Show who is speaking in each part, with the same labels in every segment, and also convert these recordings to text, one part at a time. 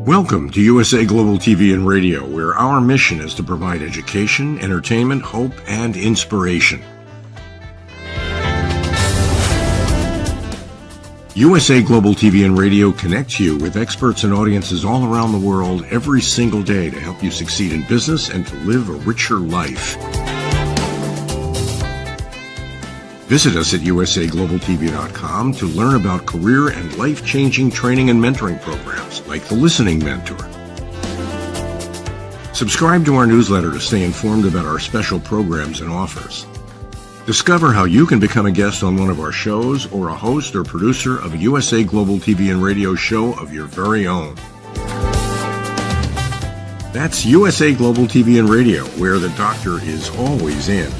Speaker 1: Welcome to USA Global TV and Radio, where our mission is to provide education, entertainment, hope, and inspiration. USA Global TV and Radio connects you with experts and audiences all around the world every single day to help you succeed in business and to live a richer life. Visit us at usaglobaltv.com to learn about career and life-changing training and mentoring programs like the Listening Mentor. Subscribe to our newsletter to stay informed about our special programs and offers. Discover how you can become a guest on one of our shows or a host or producer of a USA Global TV and Radio show of your very own. That's USA Global TV and Radio, where the doctor is always in.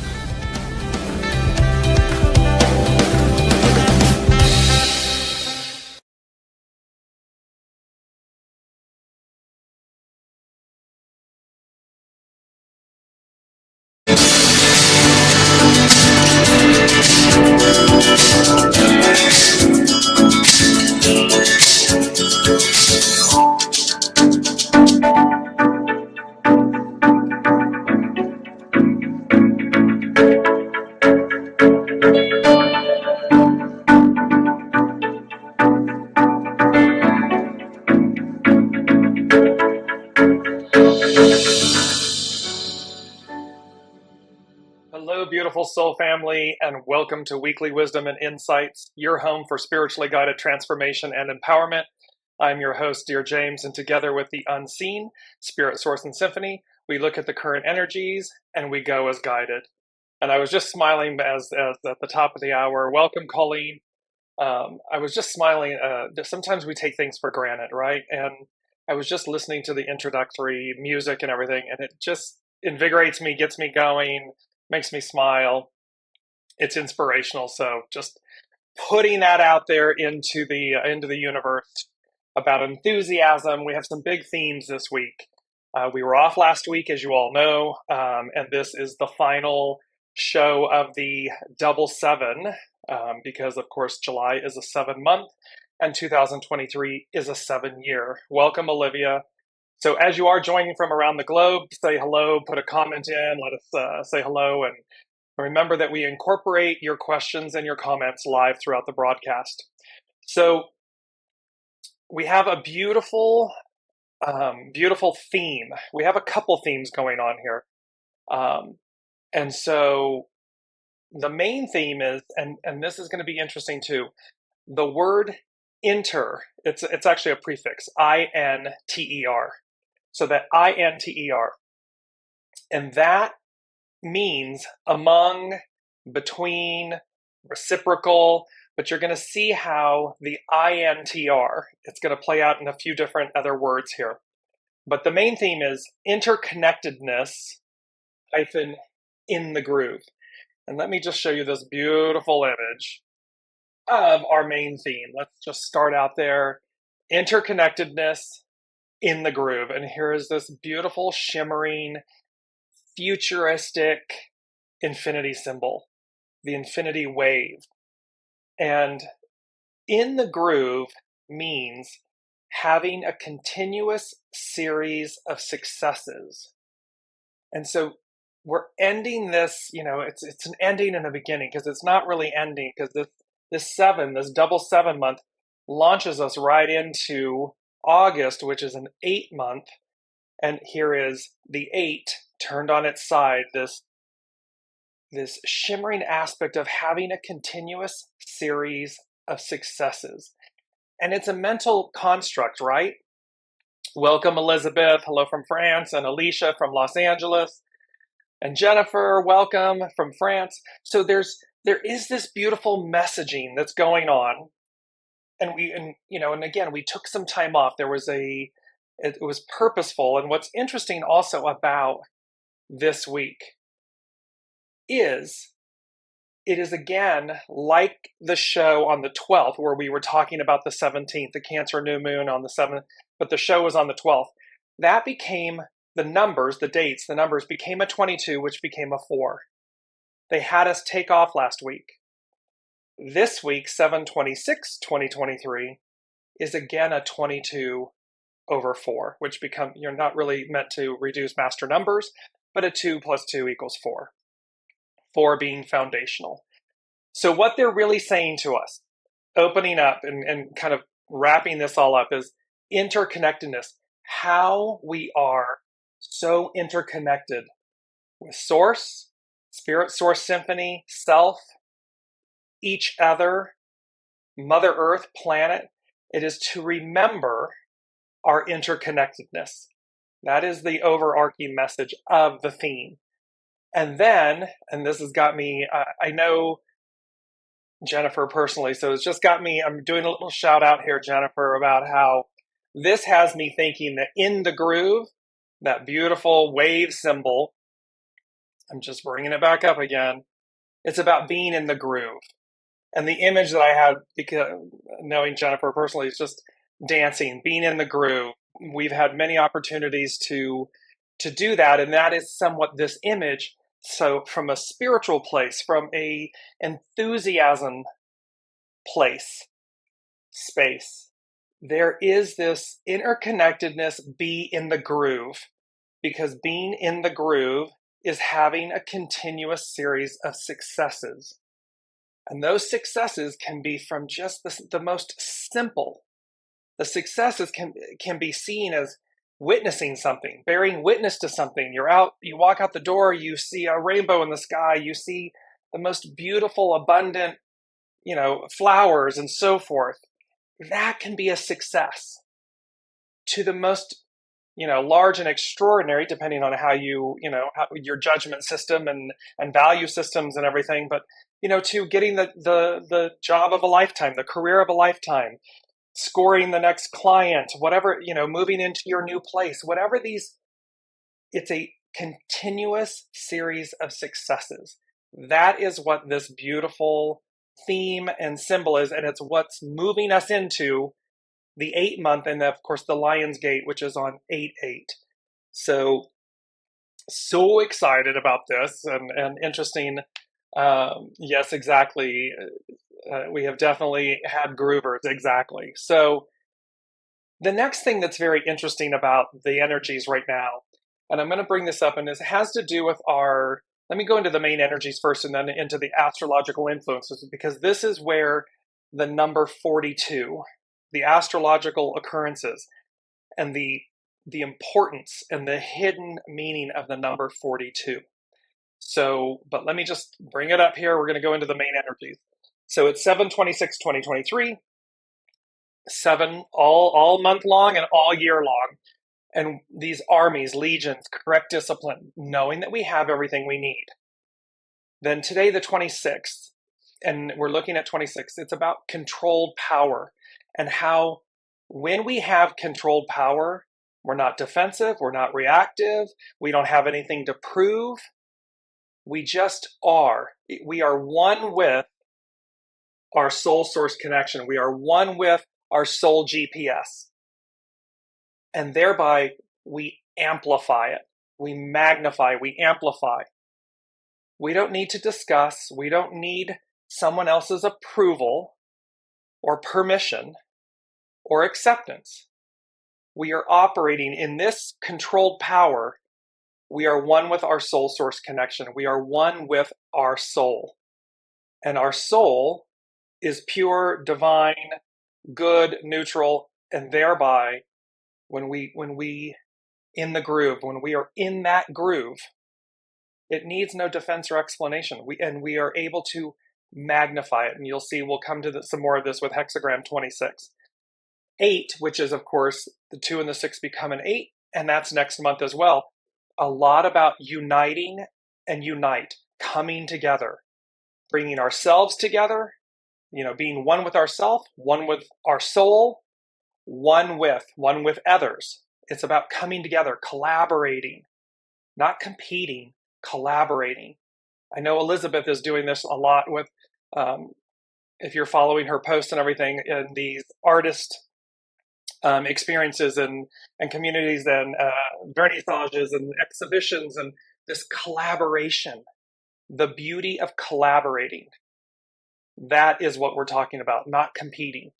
Speaker 2: Beautiful soul family, and welcome to Weekly Wisdom and Insights, your home for spiritually guided transformation and empowerment. I'm your host, Dearjames, and together with the unseen, Spirit, Source, and Symphony, we look at the current energies and we go as guided. And I was just smiling as at the top of the hour. Welcome, Colleen. I was just smiling. Sometimes we take things for granted, right? And I was just listening to the introductory music and everything, and it just invigorates me, gets me going, makes me smile. It's inspirational. So just putting that out there into the universe about enthusiasm. We have some big themes this week. We were off last week, as you all know, and this is the final show of the double seven, because of course July is a 7-month and 2023 is a 7-year. Welcome, Olivia. So as you are joining from around the globe, say hello, put a comment in, let us say hello, and remember that we incorporate your questions and your comments live throughout the broadcast. So we have a beautiful, beautiful theme. We have a couple themes going on here. And so the main theme is, and this is going to be interesting too, the word inter, it's actually a prefix, I-N-T-E-R. So that I-N-T-E-R, and that means among, between, reciprocal, but you're going to see how the I-N-T-R, it's going to play out in a few different other words here. But the main theme is interconnectedness hyphen in the groove. And let me just show you this beautiful image of our main theme. Let's just start out there. Interconnectedness in the groove. And here is this beautiful, shimmering, futuristic infinity symbol, the infinity wave. And in the groove means having a continuous series of successes. And so we're ending this, it's an ending and a beginning, because it's not really ending, because this double 7 month launches us right into August, which is an 8-month, and here is the 8 turned on its side, this shimmering aspect of having a continuous series of successes. And it's a mental construct, right? Welcome, Elizabeth. Hello from France. And Alicia from Los Angeles. And Jennifer, welcome from France. So there is this beautiful messaging that's going on. And again, we took some time off. It was purposeful. And what's interesting also about this week is it is again like the show on the 12th, where we were talking about the 17th, the Cancer new moon on the 7th, but the show was on the 12th. That became the numbers became a 22, which became a 4. They had us take off last week. This week, 7/26/2023, is again a 22 over 4, which you're not really meant to reduce master numbers, but a 2 plus 2 equals 4, 4 being foundational. So what they're really saying to us, opening up and kind of wrapping this all up, is interconnectedness, how we are so interconnected with Source, Spirit, Source, Symphony, Self, each other, Mother Earth, planet. It is to remember our interconnectedness. That is the overarching message of the theme. And then, and this has got me, I know Jennifer personally, so it's just got me, I'm doing a little shout out here, Jennifer, about how this has me thinking that in the groove, that beautiful wave symbol, I'm just bringing it back up again, it's about being in the groove. And the image that I had, because knowing Jennifer personally, is just dancing, being in the groove. We've had many opportunities to do that, and that is somewhat this image. So from a spiritual place, from a enthusiasm space, there is this interconnectedness, be in the groove, because being in the groove is having a continuous series of successes. And those successes can be from just the most simple. The successes can be seen as witnessing something, bearing witness to something. You're out, you walk out the door, you see a rainbow in the sky, you see the most beautiful, abundant, flowers and so forth. That can be a success. To the most, large and extraordinary, depending on how how your judgment system and value systems and everything. But, to getting the job of a lifetime, the career of a lifetime, scoring the next client, whatever, moving into your new place, whatever it's a continuous series of successes. That is what this beautiful theme and symbol is. And it's what's moving us into the 8-month, and of course the Lion's Gate, which is on 8/8. So excited about this and interesting. Yes, exactly. We have definitely had groovers, exactly. So the next thing that's very interesting about the energies right now, and I'm going to bring this up, and it has to do with let me go into the main energies first and then into the astrological influences, because this is where the number 42, the astrological occurrences, and the importance and the hidden meaning of the number 42. So, but let me just bring it up here. We're going to go into the main energies. So it's 7/26/2023, 7 all month long and all year long. And these armies, legions, correct discipline, knowing that we have everything we need. Then today, the 26th, and we're looking at 26, it's about controlled power and how when we have controlled power, we're not defensive, we're not reactive, we don't have anything to prove. We just are. We are one with our soul source connection. We are one with our soul GPS. And thereby, we amplify it. We magnify, we amplify. We don't need to discuss. We don't need someone else's approval or permission or acceptance. We are operating in this controlled power. We are one with our soul source connection. We are one with our soul. And our soul is pure, divine, good, neutral, and thereby, when we in the groove, when we are in that groove, it needs no defense or explanation. We are able to magnify it. And you'll see, we'll come to some more of this with hexagram 26. 8, which is, of course, the 2 and the 6 become an 8, and that's next month as well. A lot about uniting and unite, coming together, bringing ourselves together, being one with ourself, one with our soul, one with others. It's about coming together, collaborating, not competing, collaborating. I know Elizabeth is doing this a lot with, if you're following her posts and everything, in these artist experiences and communities and vernissages and exhibitions, and this collaboration, the beauty of collaborating. That is what we're talking about, not competing.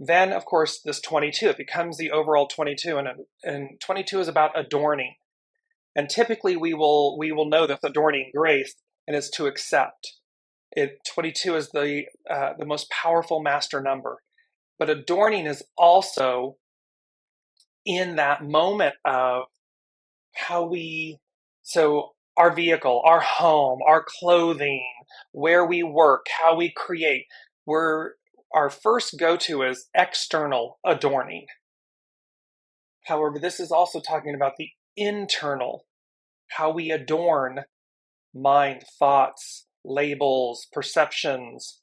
Speaker 2: Then, of course, this 22, it becomes the overall 22, and 22 is about adorning. And typically we will know that adorning grace, and it's to accept. 22 is the most powerful master number. But adorning is also in that moment of so our vehicle, our home, our clothing, where we work, how we create, our first go-to is external adorning. However, this is also talking about the internal, how we adorn mind, thoughts, labels, perceptions,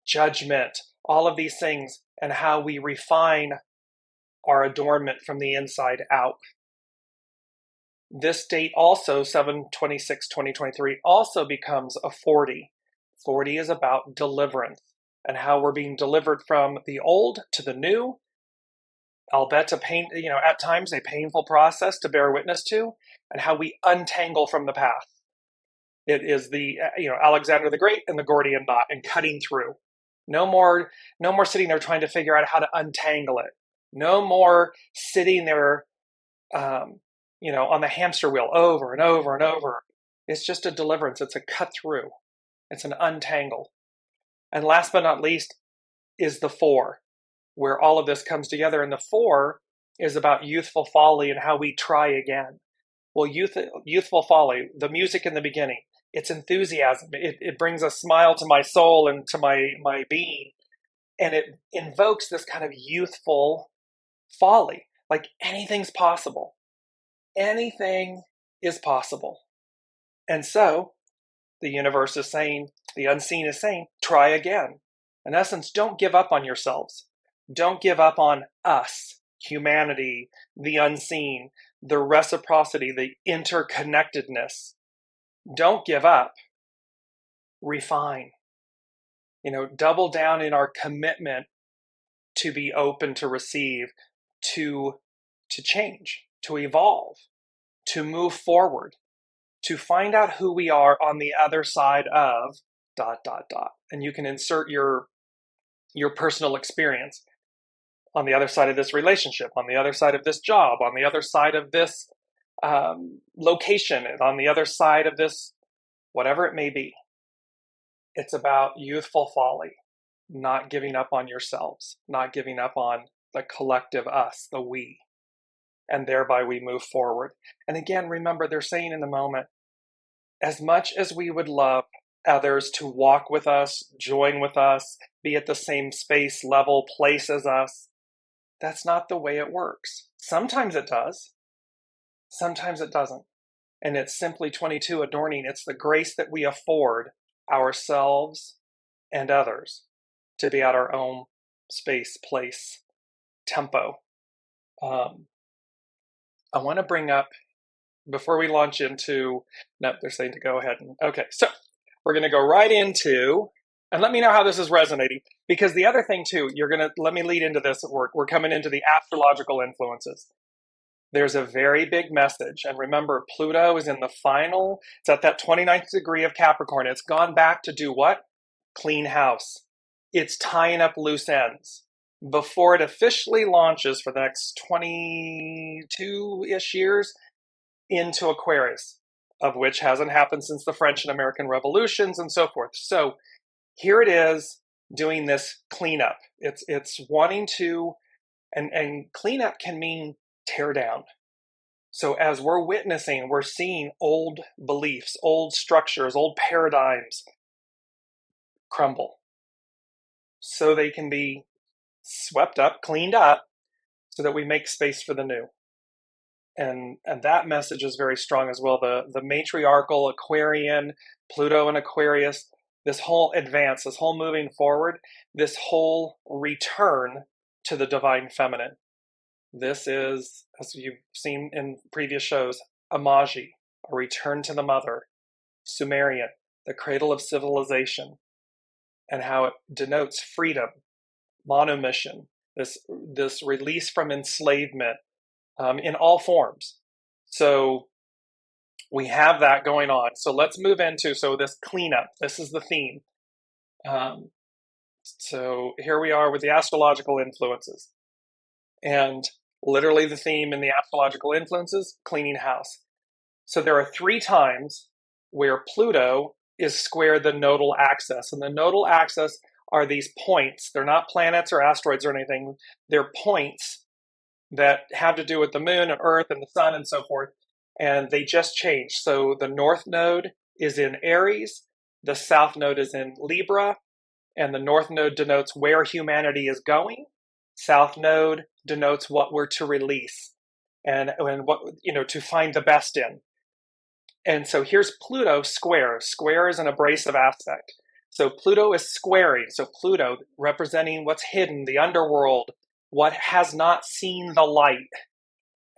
Speaker 2: judgment, all of these things, and how we refine our adornment from the inside out. This date also, 7/26/2023, also becomes a 40. 40 is about deliverance and how we're being delivered from the old to the new. I'll bet at times a painful process to bear witness to, and how we untangle from the past. It is the Alexander the Great and the Gordian knot and cutting through. No more sitting there trying to figure out how to untangle it. No more sitting there, on the hamster wheel over and over and over. It's just a deliverance. It's a cut through. It's an untangle. And last but not least is the 4, where all of this comes together. And the 4 is about youthful folly and how we try again. Well, youthful folly, the music in the beginning, it's enthusiasm. It brings a smile to my soul and to my being. And it invokes this kind of youthful folly, like anything's possible. Anything is possible. And so the universe is saying, the unseen is saying, try again. In essence, don't give up on yourselves. Don't give up on us, humanity, the unseen, the reciprocity, the interconnectedness. Don't give up. Refine. Double down in our commitment to be open to receive, to change, to evolve, to move forward, to find out who we are on the other side of ... And you can insert your personal experience on the other side of this relationship, on the other side of this job, on the other side of this location, on the other side of this, whatever it may be. It's about youthful folly, not giving up on yourselves, not giving up on the collective us, the we. And thereby we move forward. And again, remember, they're saying in the moment, as much as we would love others to walk with us, join with us, be at the same space, level, place as us, that's not the way it works. Sometimes it does. Sometimes it doesn't. And it's simply 22 adorning. It's the grace that we afford ourselves and others to be at our own space, place, tempo. I want to bring up, before we launch into, no, they're saying to go ahead. Okay, so we're going to go right into, and let me know how this is resonating, because the other thing too, let me lead into this at work. We're coming into the astrological influences. There's a very big message. And remember, Pluto is in the final, it's at that 29th degree of Capricorn. It's gone back to do what? Clean house. It's tying up loose ends before it officially launches for the next 22-ish years into Aquarius, of which hasn't happened since the French and American revolutions and so forth. So here it is doing this cleanup. It's wanting to, and cleanup can mean tear down. So as we're witnessing, we're seeing old beliefs, old structures, old paradigms crumble so they can be swept up, cleaned up, so that we make space for the new. And that message is very strong as well. The matriarchal Aquarian, Pluto and Aquarius, this whole advance, this whole moving forward, this whole return to the divine feminine. This is, as you've seen in previous shows, Amaji, a return to the mother, Sumerian, the cradle of civilization, and how it denotes freedom, monomission, this release from enslavement in all forms. So we have that going on. So let's move into, this cleanup. This is the theme. So here we are with the astrological influences. And literally the theme in the astrological influences, cleaning house. So there are 3 times where Pluto is square the nodal axis. And the nodal axis are these points. They're not planets or asteroids or anything. They're points that have to do with the moon and Earth and the sun and so forth. And they just change. So the north node is in Aries, the south node is in Libra, and the north node denotes where humanity is going. South node denotes what we're to release and what, to find the best in. And so here's Pluto square. Square is an abrasive aspect. So Pluto is squaring. So Pluto representing what's hidden, the underworld, what has not seen the light,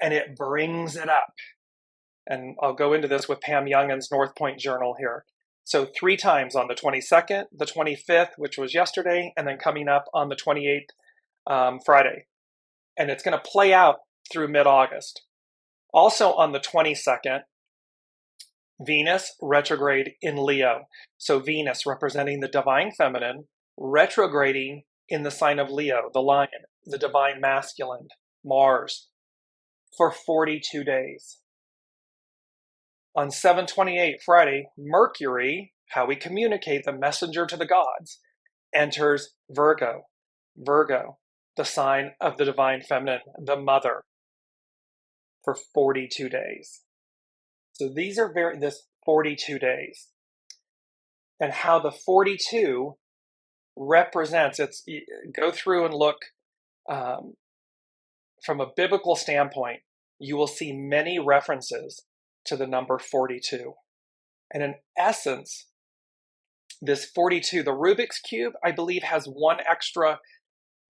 Speaker 2: and it brings it up. And I'll go into this with Pam Youngin's North Point Journal here. So 3 times on the 22nd, the 25th, which was yesterday, and then coming up on the 28th, Friday. And it's going to play out through mid-August. Also on the 22nd, Venus retrograde in Leo. So Venus representing the divine feminine, retrograding in the sign of Leo, the lion, the divine masculine, Mars, for 42 days. On 7/28 Friday, Mercury, how we communicate, the messenger to the gods, enters Virgo. Virgo, the sign of the divine feminine, the mother, for 42 days. So these are this 42 days. And how the 42 represents, go through and look from a biblical standpoint, you will see many references to the number 42. And in essence, this 42, the Rubik's Cube, I believe has one extra,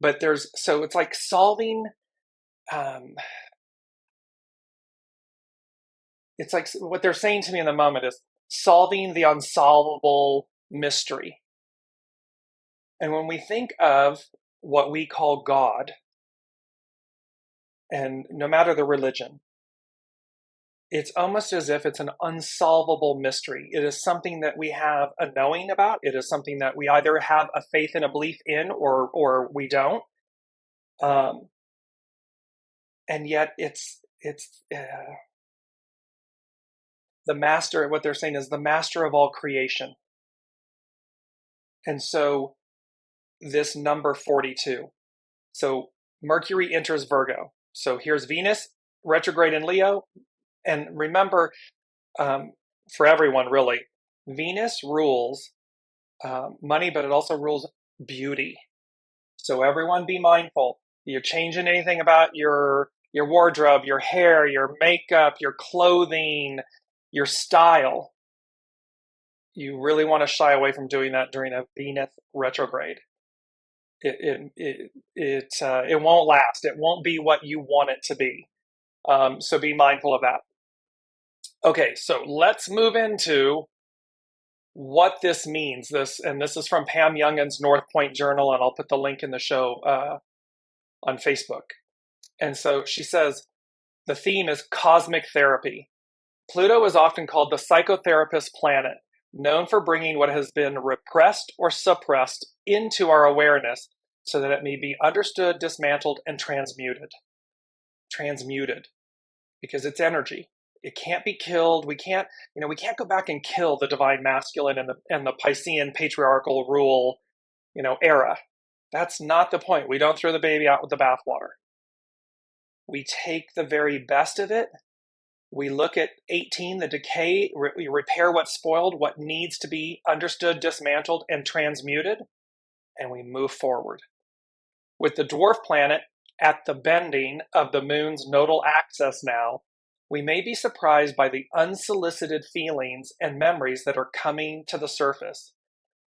Speaker 2: but so it's like solving, it's like what they're saying to me in the moment is solving the unsolvable mystery. And when we think of what we call God, and no matter the religion, it's almost as if it's an unsolvable mystery. It is something that we have a knowing about. It is something that we either have a faith and a belief in or we don't. And yet it's the master, what they're saying is the master of all creation. And so this number 42. So Mercury enters Virgo. So here's Venus retrograde in Leo. And remember, for everyone really, Venus rules money, but it also rules beauty. So everyone be mindful. You're changing anything about your wardrobe, your hair, your makeup, your clothing, your style. You really want to shy away from doing that during a Venus retrograde. It won't last. It won't be what you want it to be. So be mindful of that. Okay, so let's move into what this means. This is from Pam Youngin's North Point Journal, and I'll put the link in the show on Facebook. And so she says, the theme is cosmic therapy. Pluto is often called the psychotherapist planet, known for bringing what has been repressed or suppressed into our awareness so that it may be understood, dismantled, and transmuted. Transmuted, because it's energy. It can't be killed. We can't go back and kill the divine masculine and the Piscean patriarchal rule, era. That's not the point. We don't throw the baby out with the bathwater. We take the very best of it. We look at 18, the decay, we repair what's spoiled, what needs to be understood, dismantled, and transmuted, and we move forward. With the dwarf planet at the bending of the moon's nodal axis now, we may be surprised by the unsolicited feelings and memories that are coming to the surface.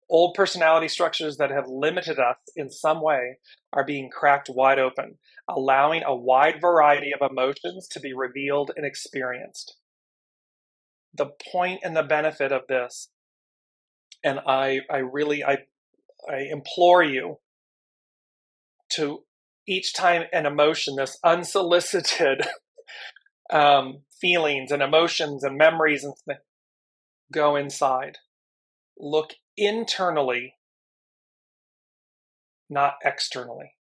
Speaker 2: Old personality structures that have limited us in some way are being cracked wide open, allowing a wide variety of emotions to be revealed and experienced. The point and the benefit of this, and I implore you to, each time an emotion, this unsolicited feelings and emotions and memories and things, go inside. Look internally not externally.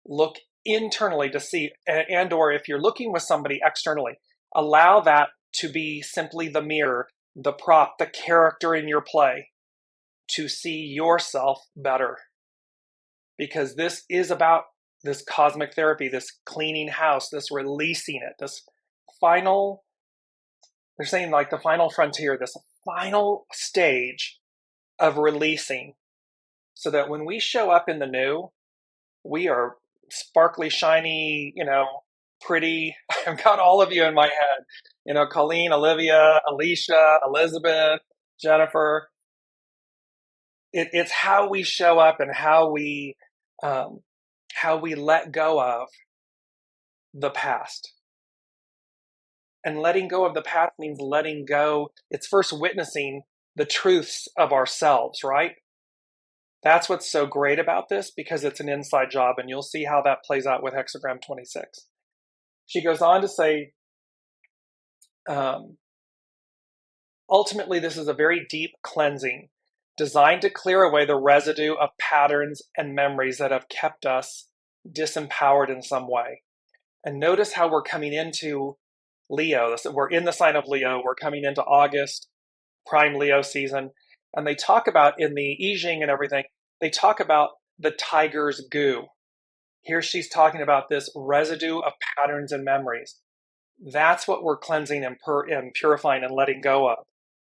Speaker 2: Look internally to see, and or if you're looking with somebody externally, allow that to be simply the mirror, the prop, the character in your play to see yourself better. Because this is about this cosmic therapy, this cleaning house, this releasing it, this final, they're saying like the final frontier, this final stage of releasing, so that when we show up in the new, we are sparkly, shiny, pretty. I've got all of you in my head, Colleen, Olivia, Alicia, Elizabeth, Jennifer. It's how we show up and how we let go of the past. And letting go of the past means letting go. It's first witnessing the truths of ourselves, right? That's what's so great about this, because it's an inside job, and you'll see how that plays out with hexagram 26. She goes on to say, ultimately, this is a very deep cleansing designed to clear away the residue of patterns and memories that have kept us disempowered in some way. And notice how we're coming into Leo. We're in the sign of Leo. We're coming into August, prime Leo season. And they talk about, in the I Ching and everything, they talk about the tiger's goo. Here she's talking about this residue of patterns and memories. That's what we're cleansing and purifying and letting go of.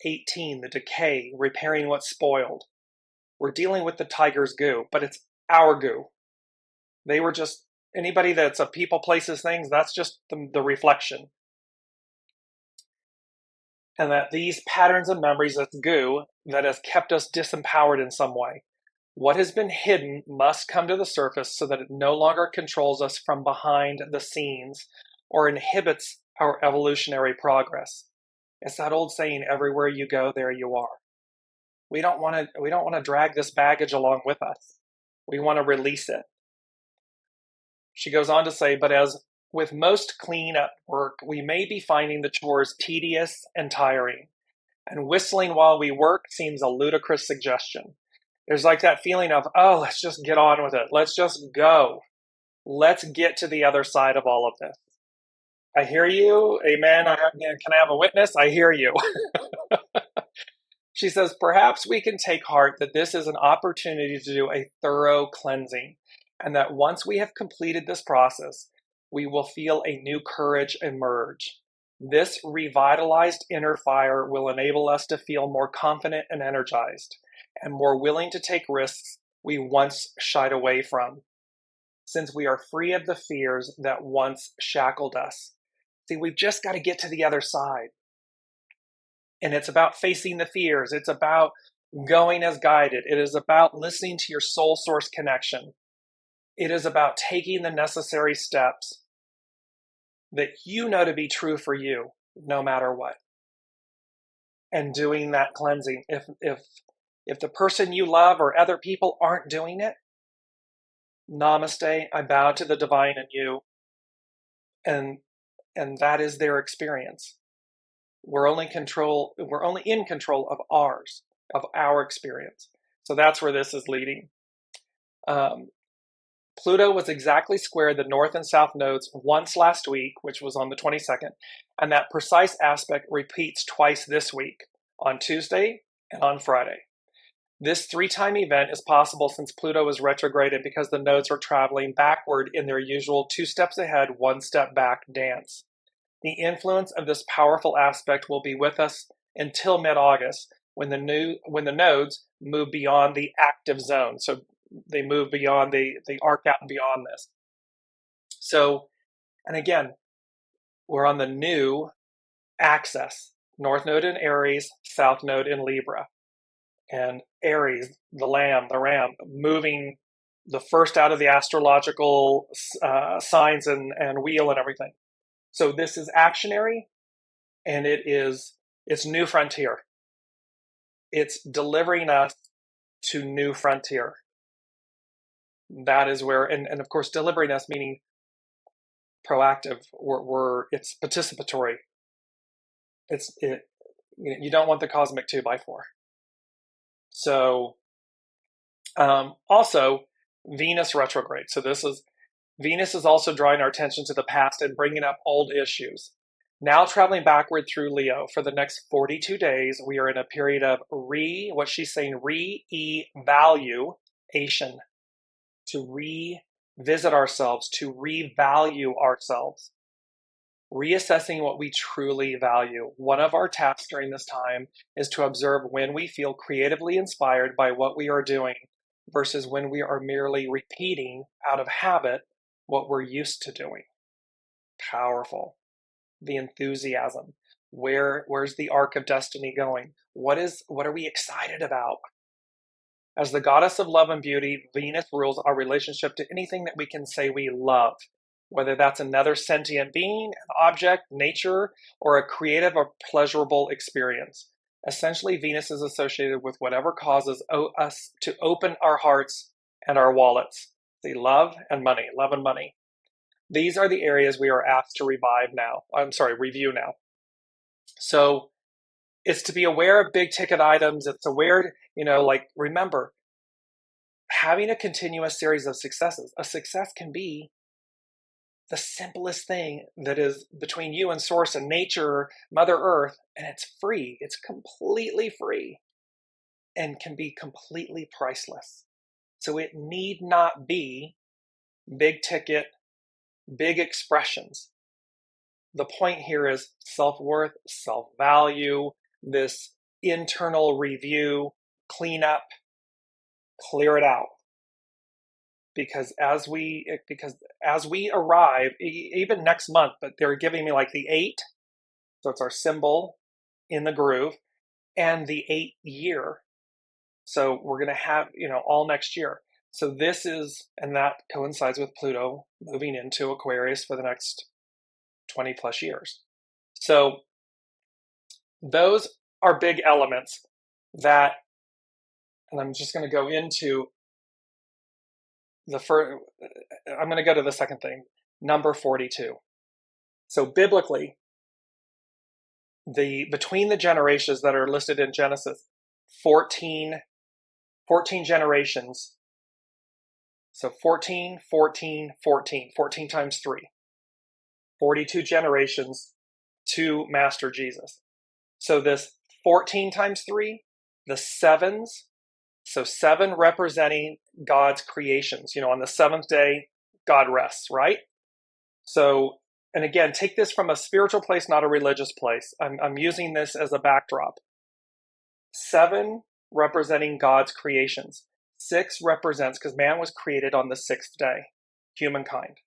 Speaker 2: 18, the decay, repairing what's spoiled. We're dealing with the tiger's goo, but it's our goo. They were just, anybody that's a people, places, things, that's just the reflection. And that these patterns and memories, that's goo, that has kept us disempowered in some way. What has been hidden must come to the surface so that it no longer controls us from behind the scenes or inhibits our evolutionary progress. It's that old saying, everywhere you go, there you are. We don't want to drag this baggage along with us. We want to release it. She goes on to say, but as with most cleanup work, we may be finding the chores tedious and tiring, and whistling while we work seems a ludicrous suggestion. There's like that feeling of, oh, let's just get on with it. Let's just go. Let's get to the other side of all of this. I hear you. Amen. Can I have a witness? I hear you. She says, perhaps we can take heart that this is an opportunity to do a thorough cleansing, and that once we have completed this process, we will feel a new courage emerge. This revitalized inner fire will enable us to feel more confident and energized, and more willing to take risks we once shied away from, since we are free of the fears that once shackled us. See, we've just got to get to the other side. And it's about facing the fears. It's about going as guided. It is about listening to your soul source connection. It is about taking the necessary steps that you know to be true for you, no matter what. And doing that cleansing. If the person you love or other people aren't doing it, namaste, I bow to the divine in you. And that is their experience. We're only in control of our experience. So that's where this is leading. Pluto was exactly square the north and south nodes once last week, which was on the 22nd, and that precise aspect repeats twice this week, on Tuesday and on Friday. This 3-time event is possible since Pluto is retrograded because the nodes are traveling backward in their usual 2 steps ahead, 1 step back dance. The influence of this powerful aspect will be with us until mid-August, when the nodes move beyond the active zone. So they move beyond, they arc out beyond this. So, and again, we're on the new axis, North Node in Aries, South Node in Libra. And Aries, the lamb, the ram, moving the first out of the astrological signs and wheel and everything. So this is actionary, and it's new frontier. It's delivering us to new frontier. That is where, and of course, delivering us meaning proactive. It's participatory. You don't want the cosmic 2x4. So, also, Venus retrograde. So Venus is also drawing our attention to the past and bringing up old issues. Now traveling backward through Leo for the next 42 days, we are in a period of re-evaluation, to revisit ourselves, to revalue ourselves, reassessing what we truly value. One of our tasks during this time is to observe when we feel creatively inspired by what we are doing versus when we are merely repeating out of habit what we're used to doing. Powerful. The enthusiasm. Where's the arc of destiny going? What are we excited about? As the goddess of love and beauty, Venus rules our relationship to anything that we can say we love, whether that's another sentient being, an object, nature, or a creative or pleasurable experience. Essentially, Venus is associated with whatever causes us to open our hearts and our wallets. See, love and money. These are the areas we are asked to review now. So it's to be aware of big ticket items. It's aware, remember, having a continuous series of successes. A success can be the simplest thing that is between you and source and nature, Mother Earth, and it's free. It's completely free and can be completely priceless. So it need not be big ticket, big expressions. The point here is self-worth, self-value, this internal review, clean up, clear it out. Because as we arrive, even next month, but they're giving me like the 8, so it's our symbol in the groove, and the 8 year. So we're going to have, all next year. So this is, and that coincides with Pluto moving into Aquarius for the next 20 plus years. So those are big elements that, and I'm just going to go into the first, I'm going to go to the second thing, number 42. So biblically, between the generations that are listed in Genesis, 14 generations. So 14 times 3. 42 generations to Master Jesus. So this 14 times 3, the sevens, so 7 representing God's creations. On the 7th day, God rests, right? So, and again, take this from a spiritual place, not a religious place. I'm using this as a backdrop. 7 representing God's creations. 6 represents, because man was created on the 6th day, humankind.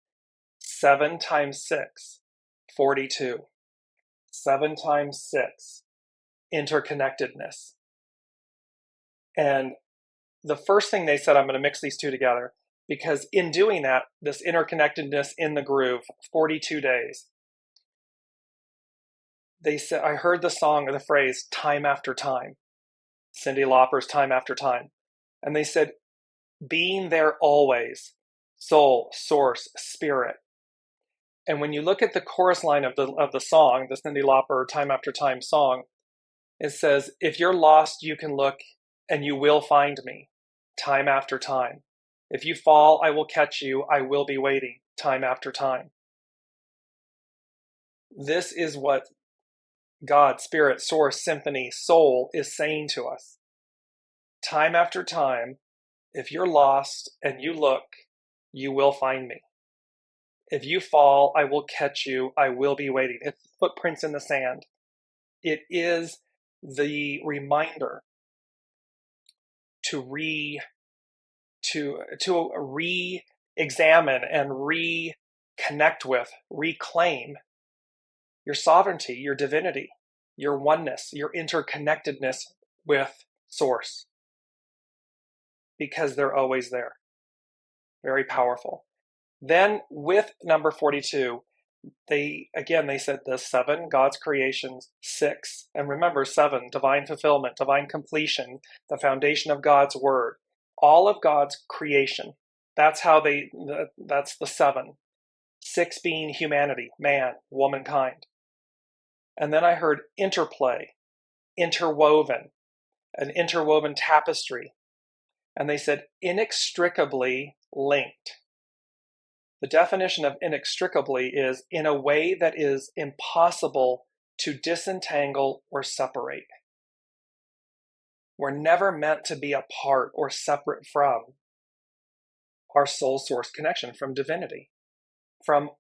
Speaker 2: 7 times 6, 42. 7 times 6, interconnectedness. And the first thing they said, I'm going to mix these two together, because in doing that, this interconnectedness in the groove, 42 days, they said, I heard the song or the phrase, time after time, Cyndi Lauper's Time After Time. And they said, being there always, soul, source, spirit. And when you look at the chorus line of the song, the Cyndi Lauper Time After Time song, it says, if you're lost, you can look and you will find me, time after time. If you fall, I will catch you. I will be waiting, time after time. This is what God, Spirit, Source, Symphony, Soul is saying to us. Time after time, if you're lost and you look, you will find me. If you fall, I will catch you. I will be waiting. It's footprints in the sand. It is the reminder to re-examine and reconnect with, reclaim your sovereignty, your divinity, your oneness, your interconnectedness with Source. Because they're always there. Very powerful. Then with number 42, they said the 7, God's creations, 6, and remember 7, divine fulfillment, divine completion, the foundation of God's word, all of God's creation. That's that's the 7. 6 being humanity, man, womankind. And then I heard interplay, interwoven, an interwoven tapestry. And they said inextricably linked. The definition of inextricably is in a way that is impossible to disentangle or separate. We're never meant to be apart or separate from our soul source connection, from divinity, from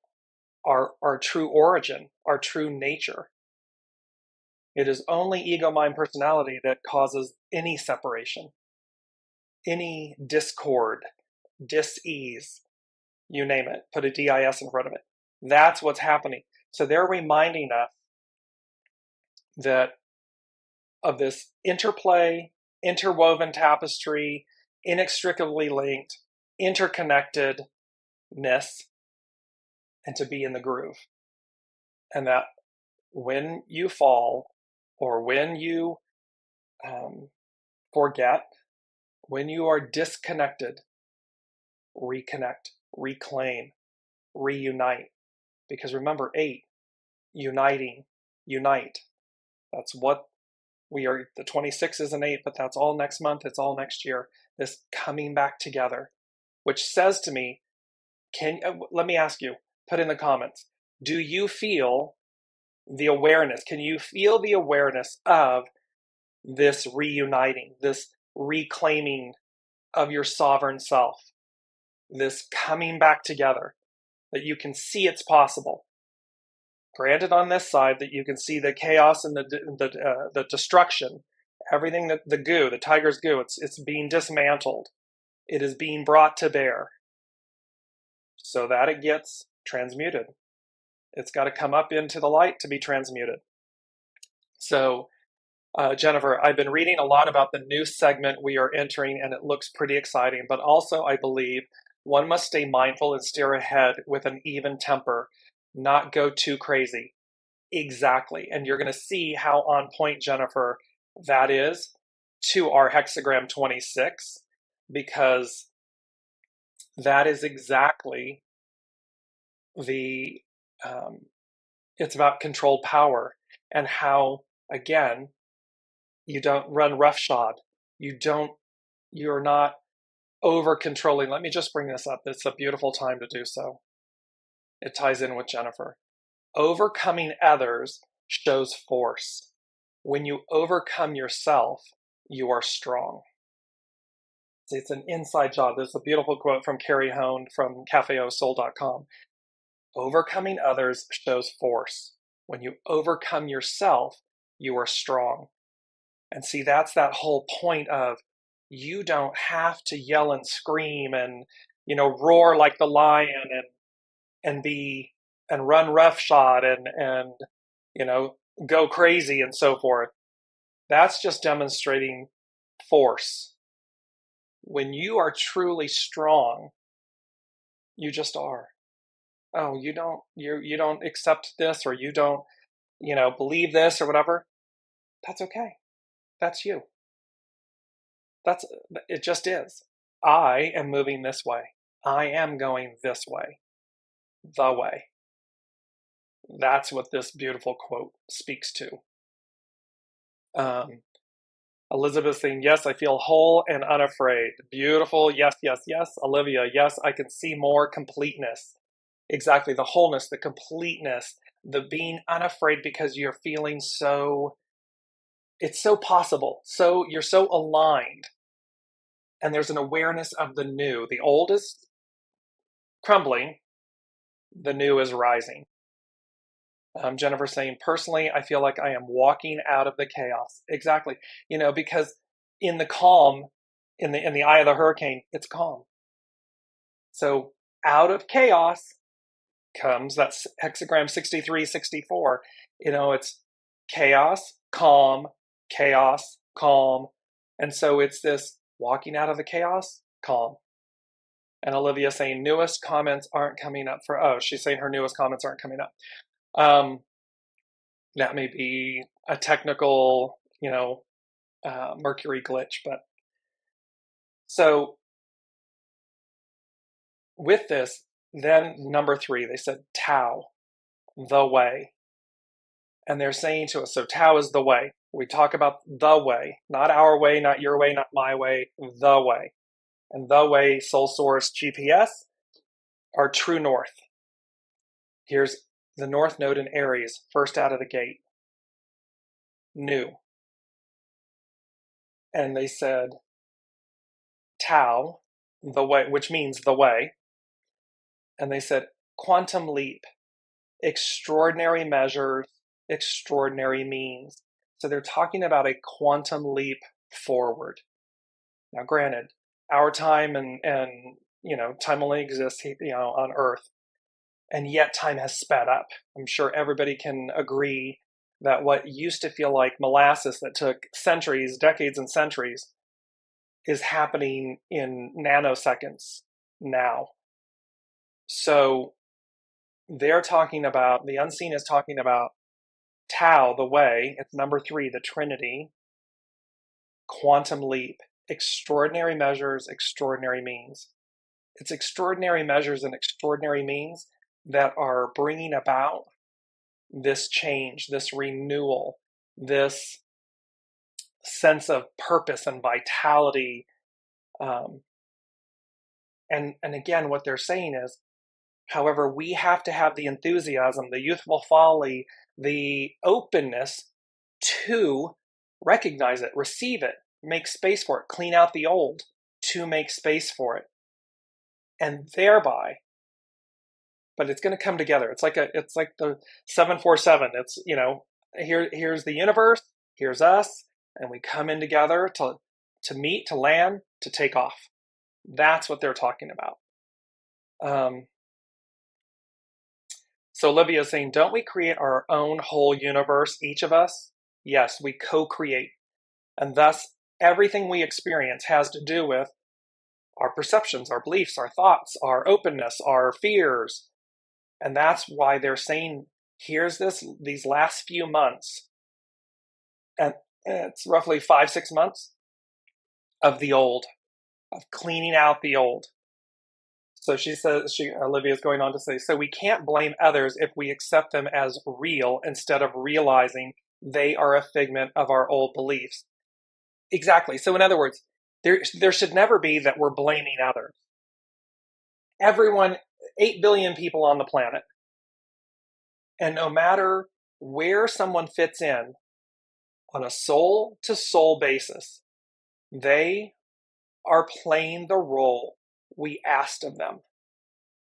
Speaker 2: our true origin, our true nature. It is only ego, mind, personality that causes any separation, any discord, dis-ease, you name it, put a DIS in front of it. That's what's happening. So they're reminding us that of this interplay, interwoven tapestry, inextricably linked, interconnectedness, and to be in the groove. And that when you fall, or when you forget, when you are disconnected, reconnect, reclaim, reunite. Because remember, 8, uniting, unite. That's what we are. The 26 is an 8, but that's all next month. It's all next year. This coming back together, which says to me, let me ask you, put in the comments, do you feel the awareness? Can you feel the awareness of this reuniting, this reclaiming of your sovereign self, this coming back together, that you can see it's possible? Granted, on this side, that you can see the chaos and the destruction, everything, that the goo, the tiger's goo, it's being dismantled. It is being brought to bear so that it gets transmuted. It's got to come up into the light to be transmuted. So, Jennifer, I've been reading a lot about the new segment we are entering, and it looks pretty exciting. But also, I believe one must stay mindful and steer ahead with an even temper, not go too crazy. Exactly. And you're going to see how on point, Jennifer, that is to our hexagram 26, because that is exactly the, it's about controlled power, and how, again, you don't run roughshod. You're not over controlling. Let me just bring this up. It's a beautiful time to do so. It ties in with Jennifer. Overcoming others shows force. When you overcome yourself, you are strong. See, it's an inside job. This is a beautiful quote from Carrie Hone from cafeosoul.com. Overcoming others shows force. When you overcome yourself, you are strong. And see, that's that whole point of, you don't have to yell and scream and, roar like the lion and run roughshod and go crazy and so forth. That's just demonstrating force. When you are truly strong, you just are. Oh, you don't accept this, or you don't, believe this or whatever. That's okay. That's you. It just is. I am moving this way. I am going this way. The way. That's what this beautiful quote speaks to. Elizabeth saying, yes, I feel whole and unafraid. Beautiful. Yes, yes, yes. Olivia, yes, I can see more completeness. Exactly. The wholeness, the completeness, the being unafraid because you're feeling so, it's so possible. So you're so aligned. And there's an awareness of the new. The old is crumbling. The new is rising. Jennifer saying, personally, I feel like I am walking out of the chaos. Exactly. Because in the calm, in the eye of the hurricane, it's calm. So out of chaos comes that hexagram 6364. It's chaos, calm, and so it's this walking out of the chaos, calm. And Olivia saying, newest comments aren't coming up she's saying her newest comments aren't coming up. That may be a technical, Mercury glitch, but so with this, then number 3, they said Tao, the way. And they're saying to us, so Tao is the way. We talk about the way, not our way, not your way, not my way, the way. and the way, soul source, GPS are true north. Here's the north node in Aries, first out of the gate. New. And they said Tau, the way, which means the way. And they said quantum leap, extraordinary measures, extraordinary means. So they're talking about a quantum leap forward. Now, granted, our time and time only exists on Earth, and yet time has sped up. I'm sure everybody can agree that what used to feel like molasses that took centuries, decades and centuries, is happening in nanoseconds now. So they're talking about, the unseen is talking about Tau, the way, it's number 3, the Trinity, quantum leap, extraordinary measures, extraordinary means. It's extraordinary measures and extraordinary means that are bringing about this change, this renewal, this sense of purpose and vitality. And again, what they're saying is, however, we have to have the enthusiasm, the youthful folly, the openness to recognize it, receive it, make space for it, clean out the old to make space for it. And thereby, but it's going to come together. It's like the 747. It's, here's the universe, here's us, and we come in together to meet, to land, to take off. That's what they're talking about. So Olivia is saying, don't we create our own whole universe, each of us? Yes, we co-create. And thus, everything we experience has to do with our perceptions, our beliefs, our thoughts, our openness, our fears. And that's why they're saying, here's these last few months, and it's roughly 5-6 months of the old, of cleaning out the old. So she says, Olivia is going on to say, so we can't blame others if we accept them as real instead of realizing they are a figment of our old beliefs. Exactly. So in other words, there should never be that we're blaming others. Everyone, 8 billion people on the planet. And no matter where someone fits in on a soul-to-soul basis, they are playing the role we asked of them.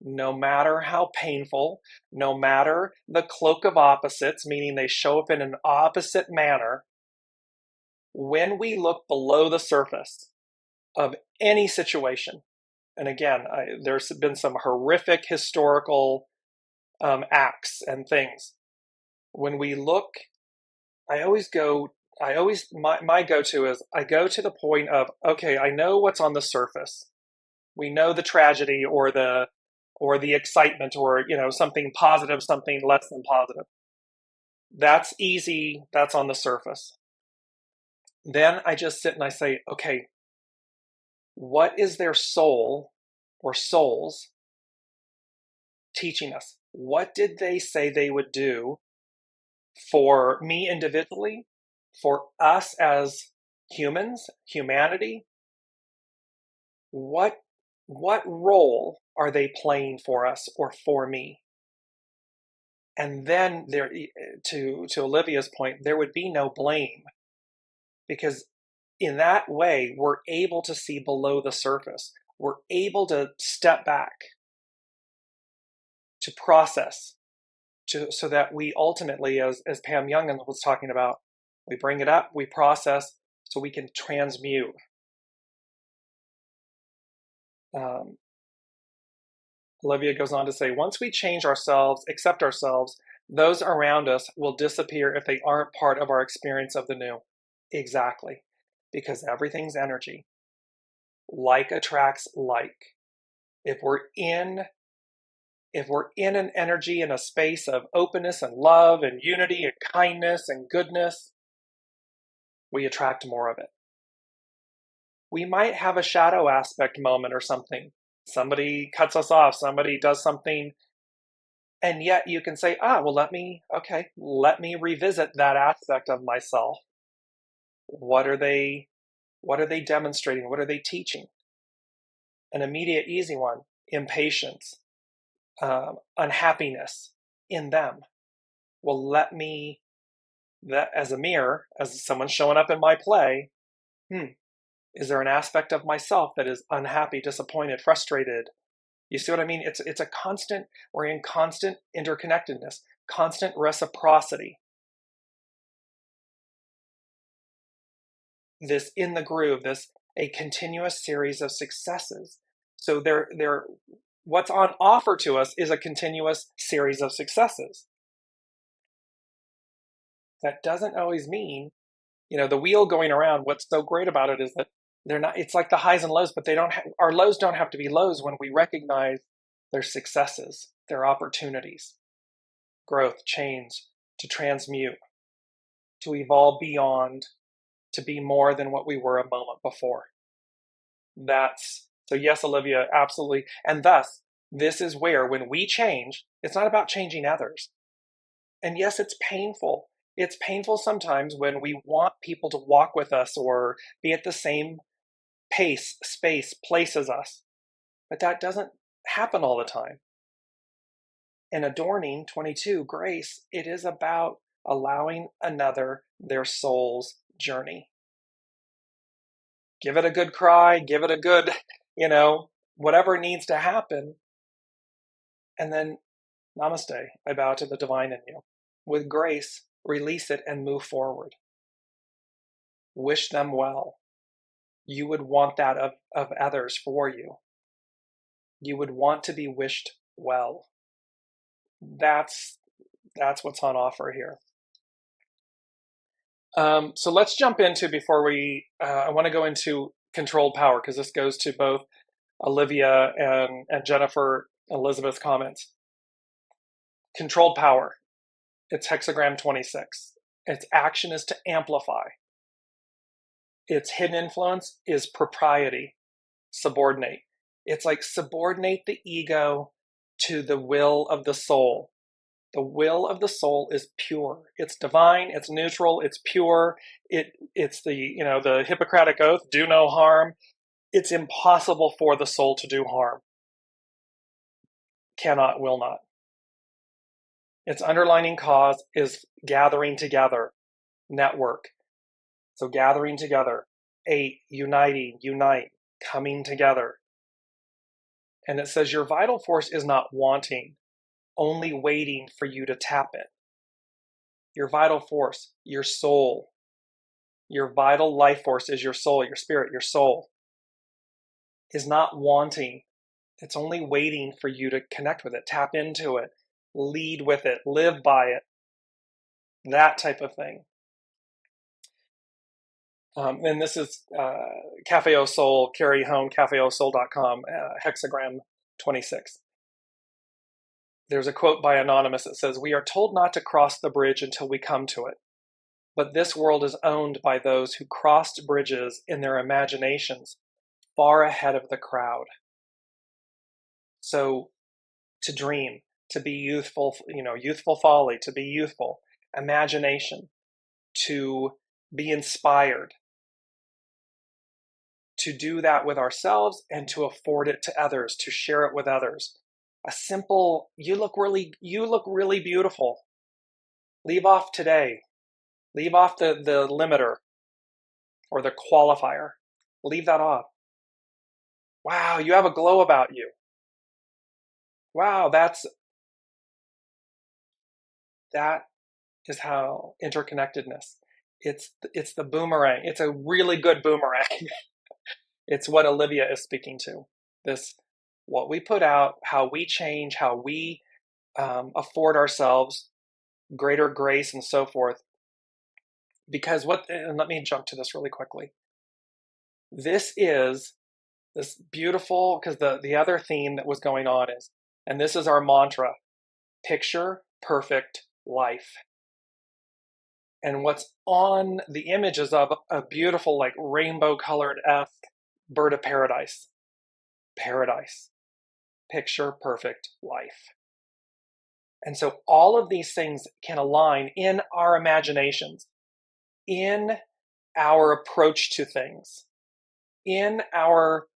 Speaker 2: No matter how painful, no matter the cloak of opposites, meaning they show up in an opposite manner, when we look below the surface of any situation, and again, there's been some horrific historical acts and things. When we look, my go-to is I go to the point of, okay, I know what's on the surface. We know the tragedy or the excitement or, something positive, something less than positive. That's easy. That's on the surface. Then I just sit and I say, okay, what is their soul or souls teaching us? What did they say they would do for me individually, for us as humans, humanity? What role are they playing for us or for me? And then there, to Olivia's point, there would be no blame, because in that way we're able to see below the surface. We're able to step back, to process, so that we ultimately, as Pam Young was talking about, we bring it up, we process, so we can transmute. Olivia goes on to say, once we change ourselves, accept ourselves, those around us will disappear if they aren't part of our experience of the new. Exactly. Because everything's energy. Like attracts like. If we're in an energy, in a space of openness and love and unity and kindness and goodness, we attract more of it. We might have a shadow aspect moment or something. Somebody cuts us off, somebody does something, and yet you can say, let me revisit that aspect of myself. What are they demonstrating? What are they teaching? An immediate, easy one, impatience, unhappiness in them. Will let me, that as a mirror, as someone showing up in my play, is there an aspect of myself that is unhappy, disappointed, frustrated? You see what I mean? It's a constant, we're in constant interconnectedness, constant reciprocity. This in the groove, this a continuous series of successes. So what's on offer to us is a continuous series of successes. That doesn't always mean, the wheel going around. What's so great about it is that they're not, it's like the highs and lows, but our lows don't have to be lows when we recognize their successes, their opportunities, growth, change, to transmute, to evolve beyond, to be more than what we were a moment before. So yes, Olivia, absolutely. And thus, this is where when we change, it's not about changing others. And yes, it's painful. It's painful sometimes when we want people to walk with us or be at the same pace, space, place as us. But that doesn't happen all the time. In Adorning 22, Grace, it is about allowing another their soul's journey. Give it a good cry, give it a good, whatever needs to happen. And then, namaste, I bow to the divine in you. With grace, release it and move forward. Wish them well. You would want that of others for you. You would want to be wished well. That's what's on offer here. So let's jump into, before I want to go into controlled power, because this goes to both Olivia and Jennifer Elizabeth's comments. Controlled power. It's hexagram 26. Its action is to amplify. Its hidden influence is propriety, subordinate. It's like subordinate the ego to the will of the soul. The will of the soul is pure. It's divine, it's neutral, it's pure. It's the Hippocratic Oath, do no harm. It's impossible for the soul to do harm. Cannot, will not. Its underlining cause is gathering together, network. So gathering together, uniting, unite, coming together. And it says your vital force is not wanting, only waiting for you to tap it. Your vital force, your soul, your vital life force is your soul, your spirit, your soul, is not wanting. It's only waiting for you to connect with it, tap into it, lead with it, live by it. That type of thing. And this is Cafe Au Soul, carry home, cafeausoul.com, hexagram 26. There's a quote by Anonymous that says, "We are told not to cross the bridge until we come to it. But this world is owned by those who crossed bridges in their imaginations far ahead of the crowd." So to dream, to be youthful, youthful folly, to be youthful, imagination, to be inspired, to do that with ourselves and to afford it to others, to share it with others. A simple, you look really beautiful. Leave off today. Leave off the limiter or the qualifier. Leave that off. Wow, you have a glow about you. Wow, that is how interconnectedness. It's the boomerang. It's a really good boomerang. It's what Olivia is speaking to. What we put out, how we change, how we afford ourselves greater grace and so forth. Because and let me jump to this really quickly. This is this beautiful, because the other theme that was going on is, and this is our mantra, picture perfect life. And what's on the images of a beautiful, like rainbow colored bird of paradise. Paradise. Picture perfect life. And so all of these things can align in our imaginations, in our approach to things, in our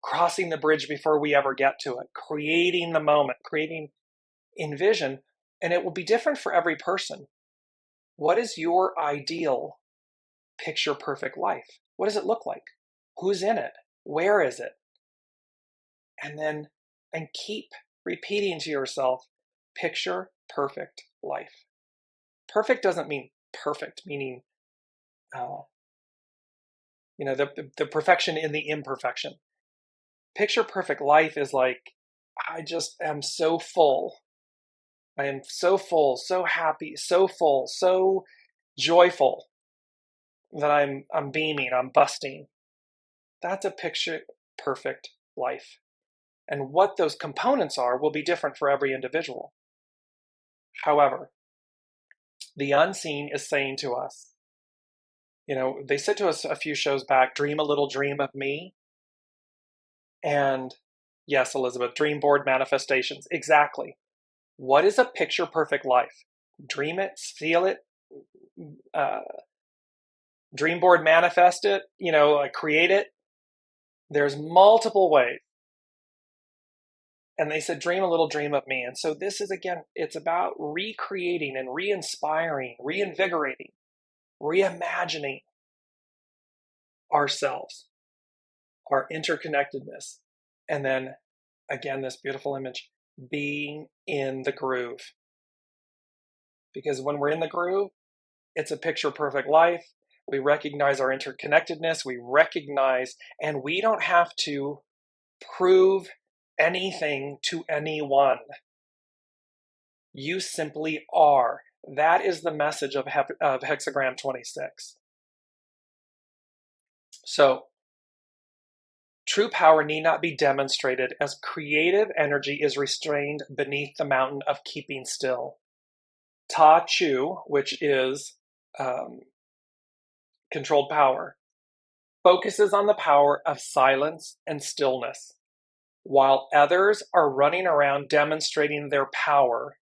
Speaker 2: crossing the bridge before we ever get to it, creating the moment, creating in vision, and it will be different for every person. What is your ideal picture perfect life? What does it look like? Who's in it? Where is it? And keep repeating to yourself, picture perfect life. Perfect doesn't mean perfect, meaning the perfection in the imperfection. Picture perfect life is like, I just am so full. I am so full, so happy, so full, so joyful that I'm beaming, I'm busting. That's a picture perfect life. And what those components are will be different for every individual. However, the unseen is saying to us, they said to us a few shows back, dream a little dream of me. And yes, Elizabeth, dream board manifestations. Exactly. What is a picture perfect life? Dream it, feel it, dream board manifest it, create it. There's multiple ways. And they said, dream a little dream of me. And so this is, again, it's about recreating and re-inspiring, reinvigorating, reimagining ourselves, our interconnectedness. And then, again, this beautiful image, being in the groove. Because when we're in the groove, it's a picture perfect life. We recognize our interconnectedness. We recognize, and we don't have to prove anything to anyone. You simply are. That is the message of hexagram 26. So, true power need not be demonstrated as creative energy is restrained beneath the mountain of keeping still. Ta Chu, which is controlled power, focuses on the power of silence and stillness. While others are running around demonstrating their power,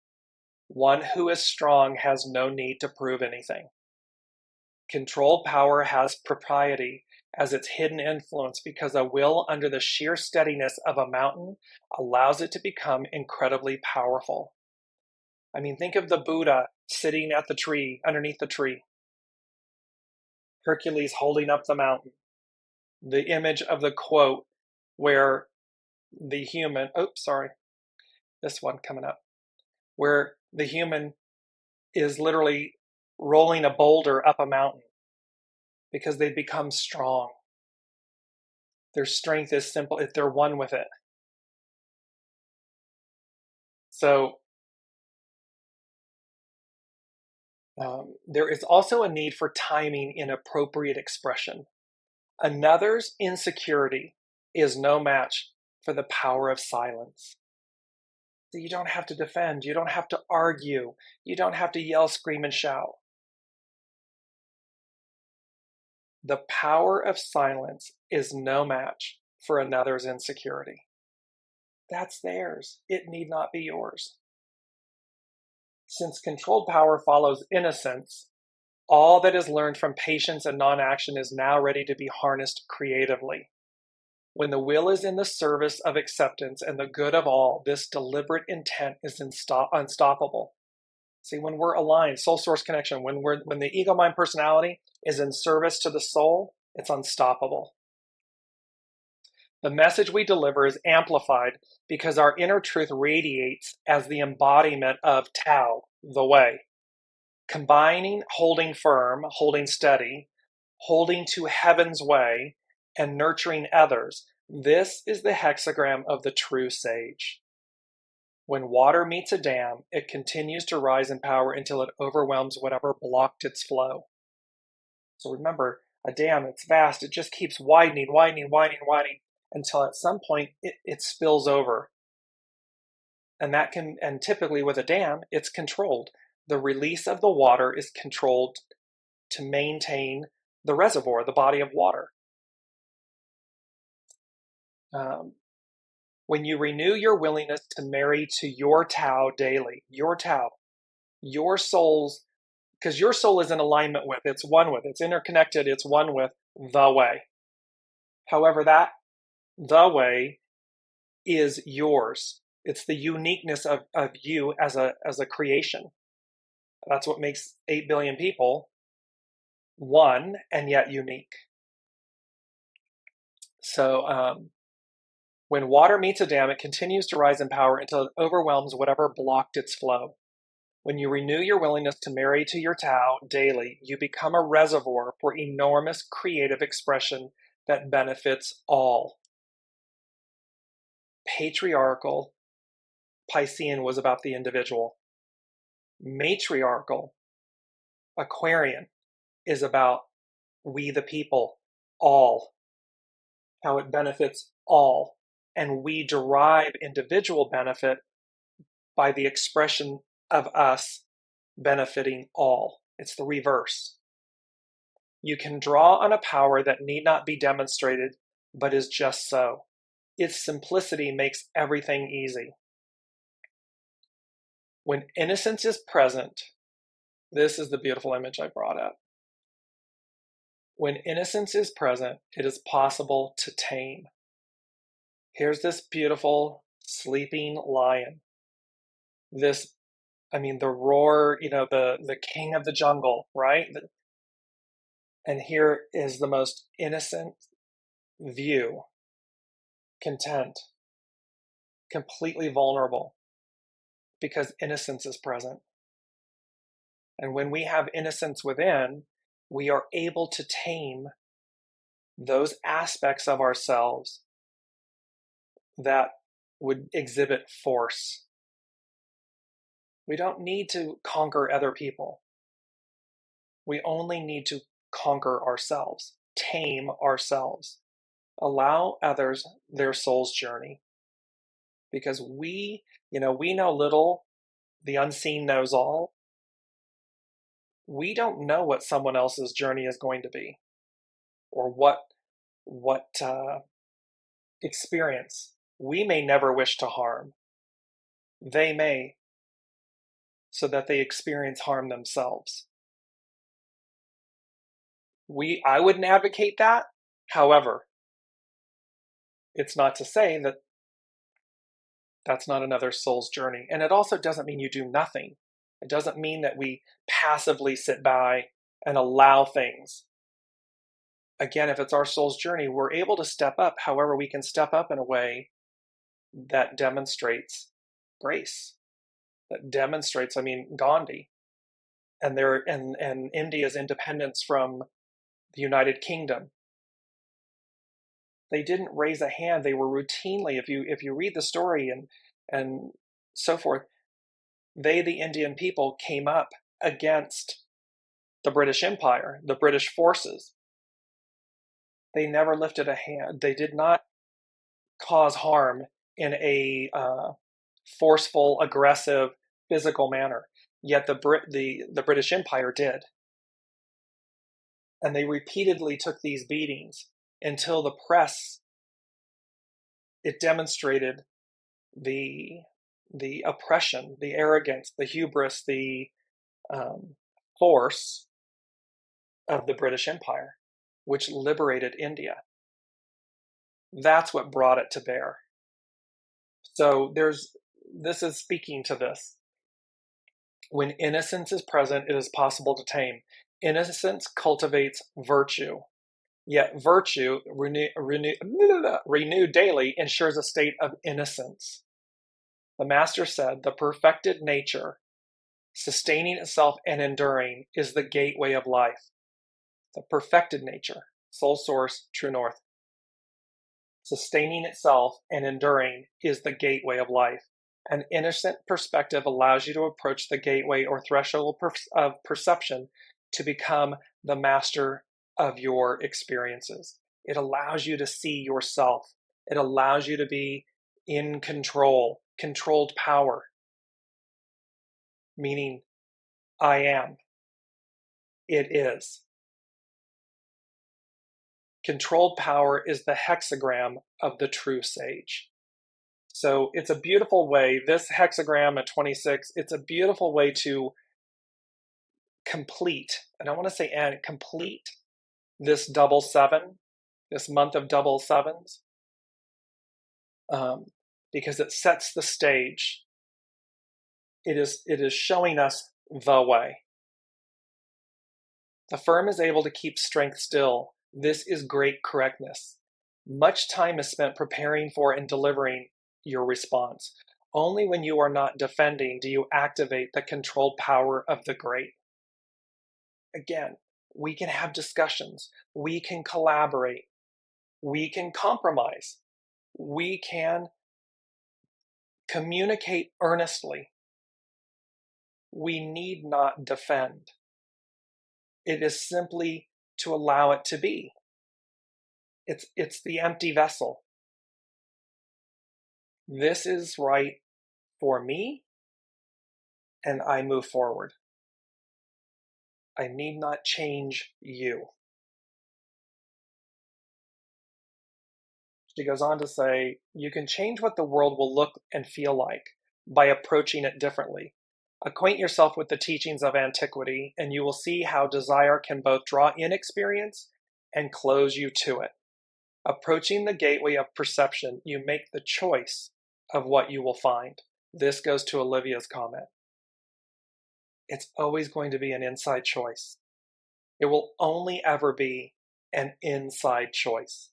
Speaker 2: one who is strong has no need to prove anything. Controlled power has propriety as its hidden influence because a will under the sheer steadiness of a mountain allows it to become incredibly powerful. I mean, think of the Buddha sitting at the tree, underneath the tree. Hercules holding up the mountain. The image of the quote where the human, this one coming up, where the human is literally rolling a boulder up a mountain because they've become strong. Their strength is simple if they're one with it. So there is also a need for timing in appropriate expression. Another's insecurity is no match for the power of silence. So you don't have to defend. You don't have to argue. You don't have to yell, scream, and shout. The power of silence is no match for another's insecurity. That's theirs. It need not be yours. Since controlled power follows innocence, all that is learned from patience and non-action is now ready to be harnessed creatively. When the will is in the service of acceptance and the good of all, this deliberate intent is unstoppable. See, when we're aligned, soul-source connection, when the ego-mind personality is in service to the soul, it's unstoppable. The message we deliver is amplified because our inner truth radiates as the embodiment of Tao, the way. Combining holding firm, holding steady, holding to heaven's way, and nurturing others, this is the hexagram of the true sage. When water meets a dam, it continues to rise in power until it overwhelms whatever blocked its flow. So remember, a dam, it's vast, it just keeps widening until at some point it spills over. And typically with a dam, it's controlled. The release of the water is controlled to maintain the reservoir, the body of water. When you renew your willingness to marry to your Tao daily, your Tao, your soul's, because your soul is in alignment with, it's one with, it's interconnected, it's one with the way. However, that The way is yours. It's the uniqueness of you as a creation. That's what makes 8 billion people one and yet unique. So when water meets a dam, it continues to rise in power until it overwhelms whatever blocked its flow. When you renew your willingness to marry to your Tao daily, you become a reservoir for enormous creative expression that benefits all. Patriarchal Piscean was about the individual. Matriarchal Aquarian is about we the people, all, how it benefits all. And we derive individual benefit by the expression of us benefiting all. It's the reverse. You can draw on a power that need not be demonstrated, but is just so. Its simplicity makes everything easy. When innocence is present, this is the beautiful image I brought up. When innocence is present, it is possible to tame. Here's this beautiful sleeping lion. The roar, the king of the jungle, right? And here is the most innocent view, content, completely vulnerable, because innocence is present. And when we have innocence within, we are able to tame those aspects of ourselves that would exhibit force. We don't need to conquer other people. We only need to conquer ourselves, tame ourselves, allow others their soul's journey. Because we know little, the unseen knows all. We don't know what someone else's journey is going to be, or what experience. We may never wish to harm. They may, so that they experience harm themselves. I wouldn't advocate that. However, it's not to say that that's not another soul's journey. And it also doesn't mean you do nothing. It doesn't mean that we passively sit by and allow things. Again, if it's our soul's journey, we're able to step up. However, we can step up in a way that demonstrates grace, that demonstrates, Gandhi and India's independence from the United Kingdom. They didn't raise a hand. They were routinely, if you read the story and so forth, the Indian people, came up against the British Empire, the British forces. They never lifted a hand. They did not cause harm in a forceful, aggressive, physical manner. Yet the British Empire did. And they repeatedly took these beatings until the press, it demonstrated the oppression, the arrogance, the hubris, the force of the British Empire, which liberated India. That's what brought it to bear. So this is speaking to this. When innocence is present, it is possible to tame. Innocence cultivates virtue. Yet virtue, renewed daily, ensures a state of innocence. The Master said, the perfected nature, sustaining itself and enduring, is the gateway of life. The perfected nature, soul source, true north. Sustaining itself and enduring is the gateway of life. An innocent perspective allows you to approach the gateway or threshold of perception to become the master of your experiences. It allows you to see yourself. It allows you to be in control, controlled power, meaning I am. It is. Controlled power is the hexagram of the true sage. So it's a beautiful way, this hexagram at 26, it's a beautiful way to complete, and I want to say complete this double seven, this month of double sevens, because it sets the stage. It is showing us the way. The firm is able to keep strength still. This is great correctness. Much time is spent preparing for and delivering your response. Only when you are not defending do you activate the controlled power of the great. Again, we can have discussions. We can collaborate. We can compromise. We can communicate earnestly. We need not defend. It is simply to allow it to be. It's the empty vessel. This is right for me, and I move forward. I need not change you. She goes on to say, you can change what the world will look and feel like by approaching it differently. Acquaint yourself with the teachings of antiquity, and you will see how desire can both draw in experience and close you to it. Approaching the gateway of perception, you make the choice of what you will find. This goes to Olivia's comment. It's always going to be an inside choice. It will only ever be an inside choice.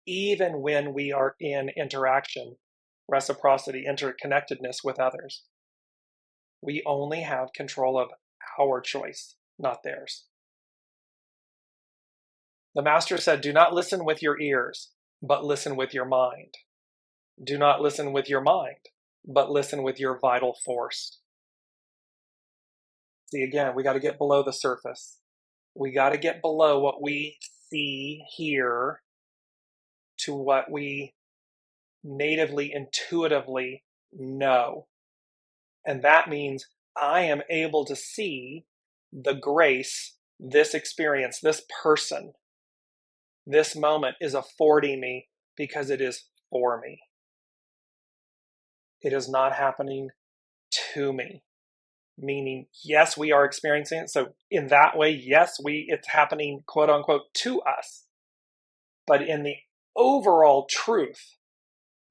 Speaker 2: Even when we are in interaction, reciprocity, interconnectedness with others, we only have control of our choice, not theirs. The master said, do not listen with your ears, but listen with your mind. Do not listen with your mind, but listen with your vital force. See, again, we got to get below the surface. We got to get below what we see, hear, to what we natively, intuitively know. And that means I am able to see the grace this experience, this person, this moment is affording me because it is for me. It is not happening to me. Meaning, yes, we are experiencing it. So in that way, yes, it's happening, quote unquote, to us. But in the overall truth,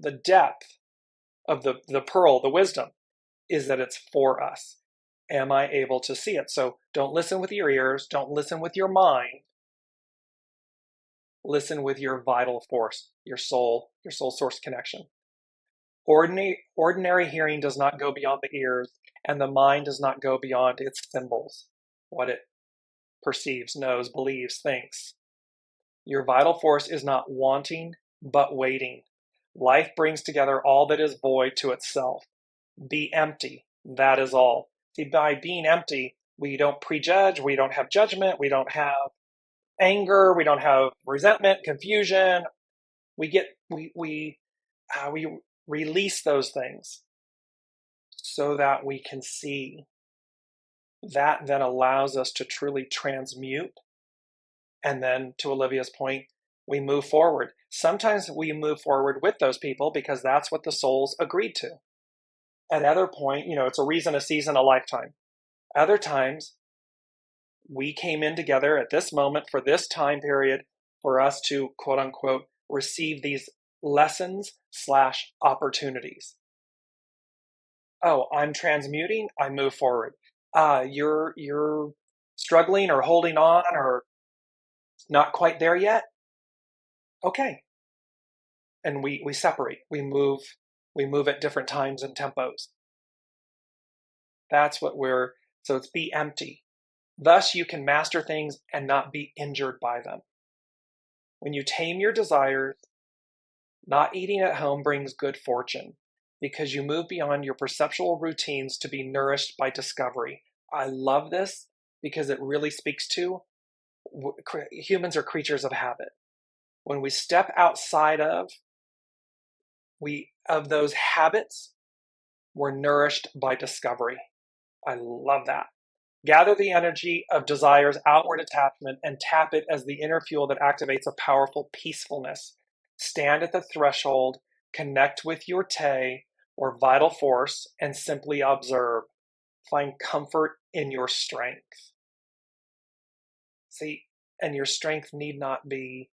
Speaker 2: the depth of the pearl, the wisdom, is that it's for us. Am I able to see it? So don't listen with your ears. Don't listen with your mind. Listen with your vital force, your soul source connection. Ordinary hearing does not go beyond the ears, and the mind does not go beyond its symbols, what it perceives, knows, believes, thinks. Your vital force is not wanting, but waiting. Life brings together all that is void to itself. Be empty, that is all. See, by being empty, we don't prejudge, we don't have judgment, we don't have anger, we don't have resentment, confusion. We release those things so that we can see. That then allows us to truly transmute. And then, to Olivia's point, we move forward. Sometimes we move forward with those people because that's what the souls agreed to. At other point, it's a reason, a season, a lifetime. Other times, we came in together at this moment for this time period for us to, quote unquote, receive these lessons / opportunities. Oh, I'm transmuting, I move forward. You're struggling or holding on or not quite there yet. Okay. And we separate. We move at different times and tempos. That's what so it's be empty. Thus you can master things and not be injured by them. When you tame your desires, not eating at home brings good fortune because you move beyond your perceptual routines to be nourished by discovery. I love this because it really speaks to humans are creatures of habit. When we step outside of those habits, we're nourished by discovery. I love that. Gather the energy of desire's outward attachment and tap it as the inner fuel that activates a powerful peacefulness. Stand at the threshold, connect with your te or vital force, and simply observe. Find comfort in your strength. See, and your strength need not be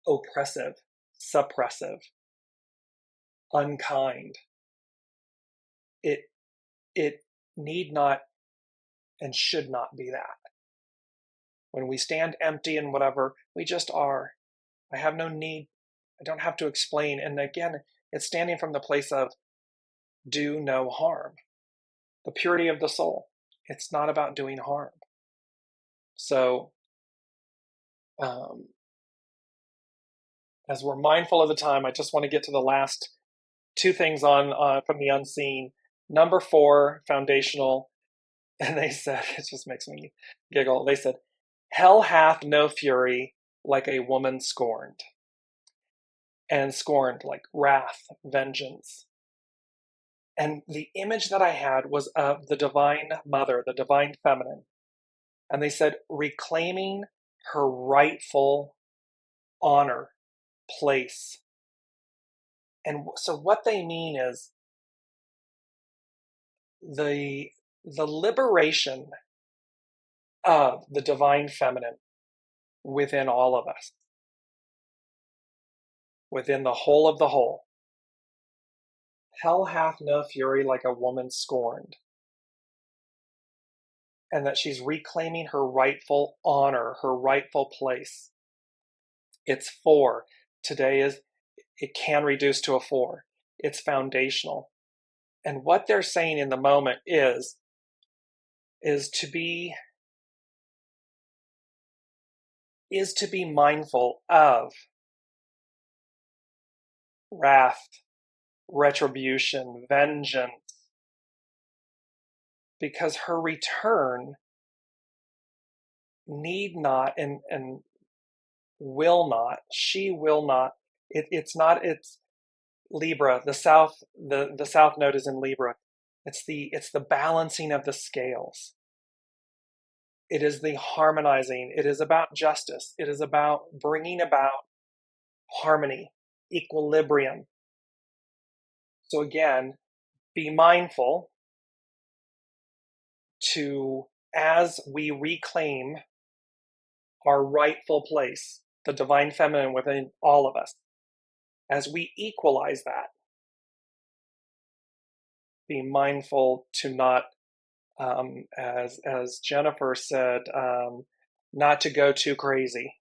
Speaker 2: oppressive, suppressive. unkind. It need not and should not be that. When we stand empty and whatever, we just are. I have no need. I don't have to explain. And again, it's standing from the place of do no harm. The purity of the soul. It's not about doing harm. So, as we're mindful of the time, I just want to get to the last two things on from the unseen. Number 4, foundational. And they said, it just makes me giggle. They said, hell hath no fury like a woman scorned. And scorned, like wrath, vengeance. And the image that I had was of the divine mother, the divine feminine. And they said, reclaiming her rightful honor, place. And so what they mean is the liberation of the divine feminine within all of us, within the whole of the whole. Hell hath no fury like a woman scorned. And that she's reclaiming her rightful honor, her rightful place. It's 4. Today it can reduce to a 4. It's foundational. And what they're saying in the moment is to be mindful of wrath, retribution, vengeance, because her return need not and will not, she will not, it's Libra, the south node is in Libra. It's the balancing of the scales. It is the harmonizing. It is about justice. It is about bringing about harmony, equilibrium. So again, be mindful to, as we reclaim our rightful place, the divine feminine within all of us, as we equalize that, be mindful to not, as Jennifer said, not to go too crazy.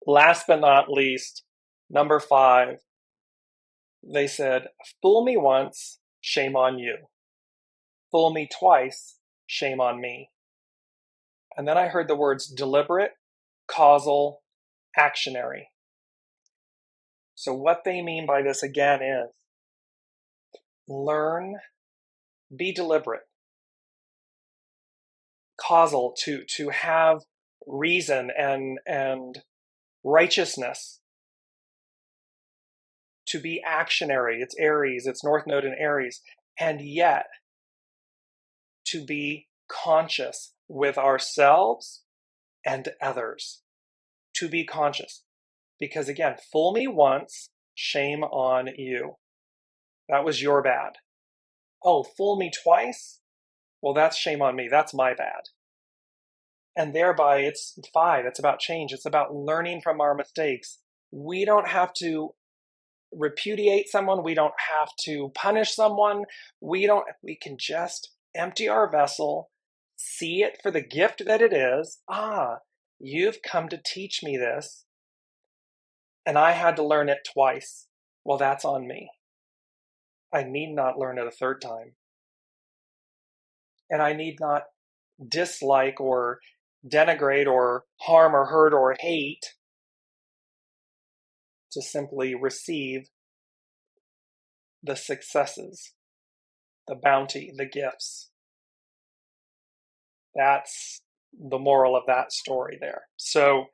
Speaker 2: Last but not least, number 5, they said, fool me once, shame on you. Fool me twice, shame on me. And then I heard the words deliberate, causal, actionary. So what they mean by this again is learn, be deliberate, causal, to have reason and righteousness, to be actionary. It's Aries, it's North Node in Aries, and yet to be conscious with ourselves and others, to be conscious. Because again, fool me once, shame on you. That was your bad. Oh, fool me twice? Well, that's shame on me. That's my bad. And thereby, it's 5. It's about change. It's about learning from our mistakes. We don't have to repudiate someone. We don't have to punish someone. We can just empty our vessel, see it for the gift that it is. You've come to teach me this, and I had to learn it twice. Well, that's on me. I need not learn it a third time. And I need not dislike or denigrate or harm or hurt or hate to simply receive the successes, the bounty, the gifts. That's the moral of that story there. So,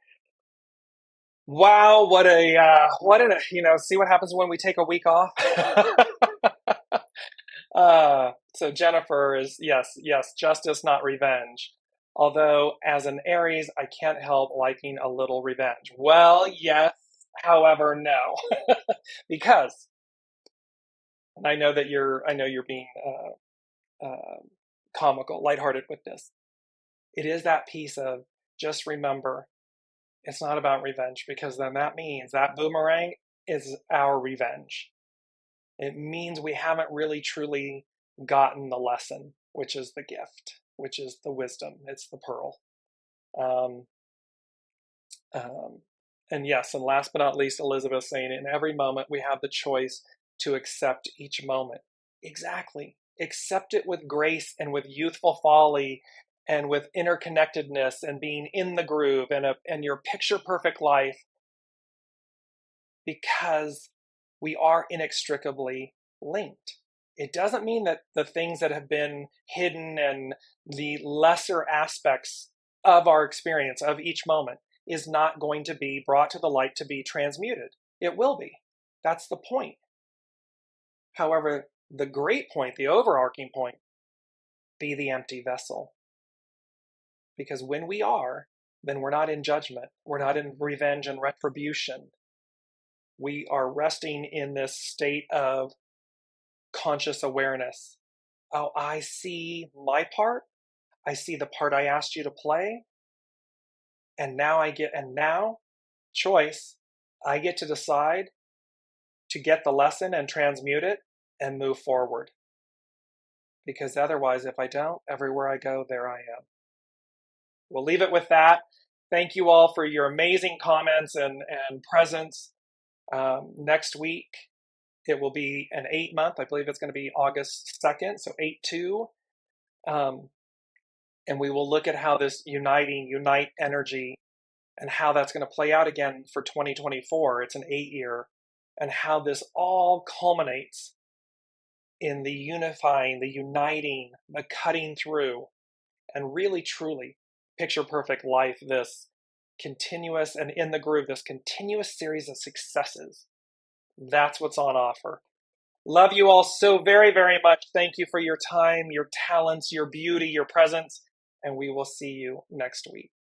Speaker 2: wow, see what happens when we take a week off? So Jennifer is, yes, justice, not revenge. Although, as an Aries, I can't help liking a little revenge. Well, yes, however, no. Because, and I know you're being comical, lighthearted with this. It is that piece of just remember It's not about revenge, because then that means that boomerang is our revenge. It means we haven't really truly gotten the lesson, which is the gift, which is the wisdom. It's the pearl. Um, um, and yes, and last but not least, Elizabeth saying, in every moment we have the choice to accept each moment. Exactly. Accept it with grace and with youthful folly and with interconnectedness and being in the groove and your picture perfect life, because we are inextricably linked. It doesn't mean that the things that have been hidden and the lesser aspects of our experience of each moment is not going to be brought to the light to be transmuted. It will be. That's the point. However, the great point, the overarching point, be the empty vessel. Because when we are, then we're not in judgment. We're not in revenge and retribution. We are resting in this state of conscious awareness. Oh, I see my part. I see the part I asked you to play. And now, choice, I get to decide to get the lesson and transmute it and move forward. Because otherwise, if I don't, everywhere I go, there I am. We'll leave it with that. Thank you all for your amazing comments and presence. Next week, it will be an 8-month. I believe it's going to be August 2nd, so 8/2. And we will look at how this unite energy and how that's going to play out again for 2024. It's an 8-year, and how this all culminates in the unifying, the uniting, the cutting through, and really truly picture perfect life, this continuous and in the groove, this continuous series of successes. That's what's on offer. Love you all so very, very much. Thank you for your time, your talents, your beauty, your presence, and we will see you next week.